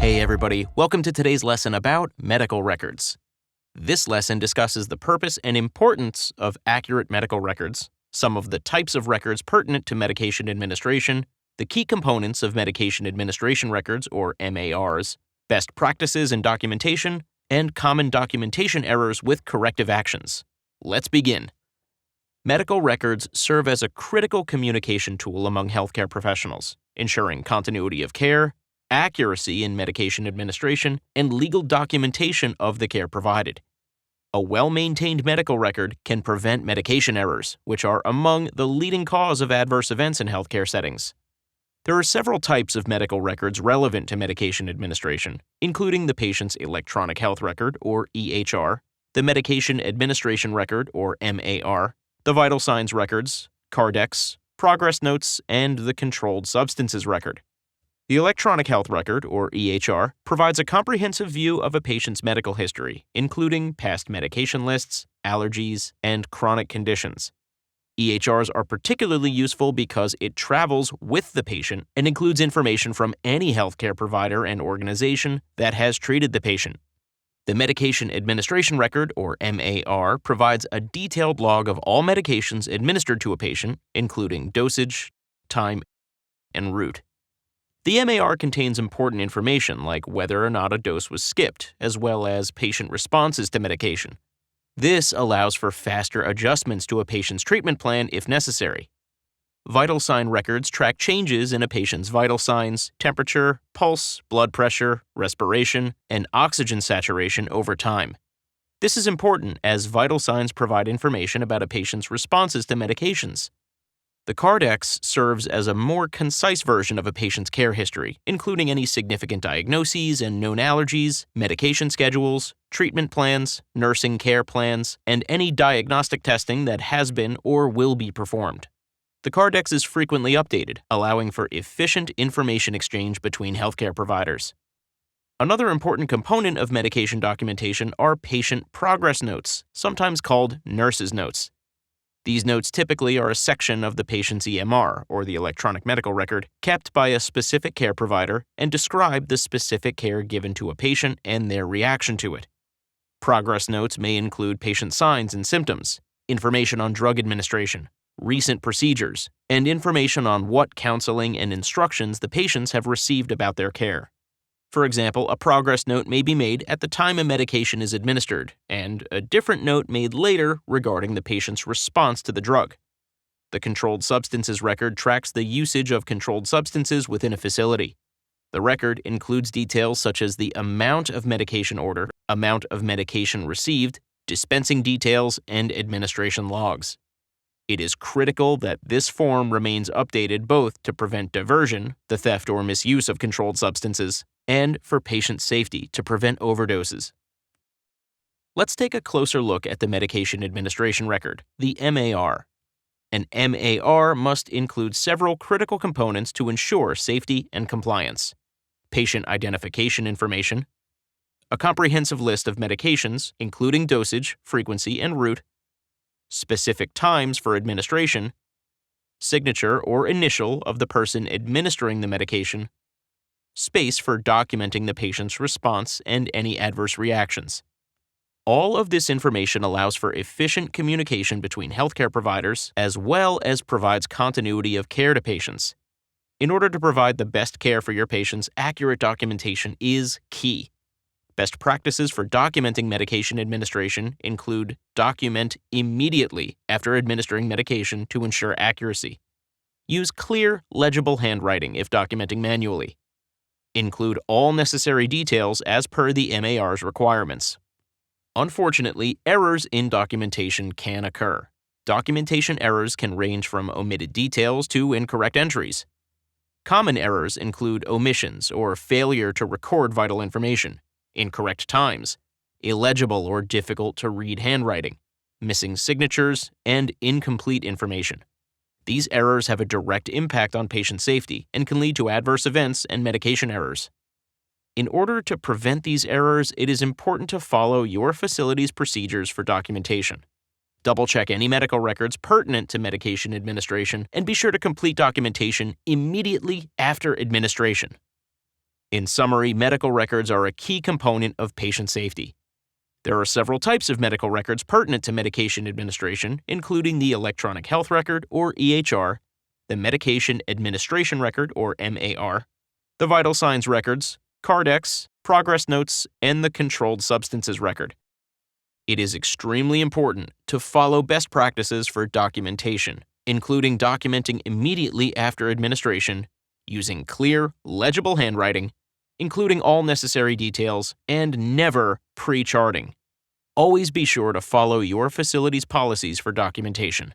Hey everybody, welcome to today's lesson about medical records. This lesson discusses the purpose and importance of accurate medical records, some of the types of records pertinent to medication administration, the key components of medication administration records, or MARs, best practices in documentation, and common documentation errors with corrective actions. Let's begin. Medical records serve as a critical communication tool among healthcare professionals, ensuring continuity of care, accuracy in medication administration, and legal documentation of the care provided. A well-maintained medical record can prevent medication errors, which are among the leading cause of adverse events in healthcare settings. There are several types of medical records relevant to medication administration, including the patient's electronic health record, or EHR, the medication administration record, or MAR, the vital signs records, CARDEX, progress notes, and the controlled substances record. The electronic health record, or EHR, provides a comprehensive view of a patient's medical history, including past medication lists, allergies, and chronic conditions. EHRs are particularly useful because it travels with the patient and includes information from any healthcare provider and organization that has treated the patient. The medication administration record, or MAR, provides a detailed log of all medications administered to a patient, including dosage, time, and route. The MAR contains important information like whether or not a dose was skipped, as well as patient responses to medication. This allows for faster adjustments to a patient's treatment plan if necessary. Vital sign records track changes in a patient's vital signs, temperature, pulse, blood pressure, respiration, and oxygen saturation over time. This is important as vital signs provide information about a patient's responses to medications. The CARDEX serves as a more concise version of a patient's care history, including any significant diagnoses and known allergies, medication schedules, treatment plans, nursing care plans, and any diagnostic testing that has been or will be performed. The CARDEX is frequently updated, allowing for efficient information exchange between healthcare providers. Another important component of medication documentation are patient progress notes, sometimes called nurse's notes. These notes typically are a section of the patient's EMR, or the electronic medical record, kept by a specific care provider and describe the specific care given to a patient and their reaction to it. Progress notes may include patient signs and symptoms, information on drug administration, recent procedures, and information on what counseling and instructions the patients have received about their care. For example, a progress note may be made at the time a medication is administered, and a different note made later regarding the patient's response to the drug. The controlled substances record tracks the usage of controlled substances within a facility. The record includes details such as the amount of medication ordered, amount of medication received, dispensing details, and administration logs. It is critical that this form remains updated both to prevent diversion, the theft or misuse of controlled substances, and for patient safety to prevent overdoses. Let's take a closer look at the medication administration record, the MAR. An MAR must include several critical components to ensure safety and compliance: patient identification information, a comprehensive list of medications, including dosage, frequency, and route, specific times for administration, signature or initial of the person administering the medication, space for documenting the patient's response and any adverse reactions. All of this information allows for efficient communication between healthcare providers as well as provides continuity of care to patients. In order to provide the best care for your patients, accurate documentation is key. Best practices for documenting medication administration include document immediately after administering medication to ensure accuracy. Use clear, legible handwriting if documenting manually. Include all necessary details as per the MAR's requirements. Unfortunately, errors in documentation can occur. Documentation errors can range from omitted details to incorrect entries. Common errors include omissions or failure to record vital information, incorrect times, illegible or difficult to read handwriting, missing signatures, and incomplete information. These errors have a direct impact on patient safety and can lead to adverse events and medication errors. In order to prevent these errors, it is important to follow your facility's procedures for documentation. Double-check any medical records pertinent to medication administration and be sure to complete documentation immediately after administration. In summary, medical records are a key component of patient safety. There are several types of medical records pertinent to medication administration, including the electronic health record, or EHR, the medication administration record, or MAR, the vital signs records, Cardex, progress notes, and the controlled substances record. It is extremely important to follow best practices for documentation, including documenting immediately after administration, using clear, legible handwriting, including all necessary details, and never pre-charting. Always be sure to follow your facility's policies for documentation.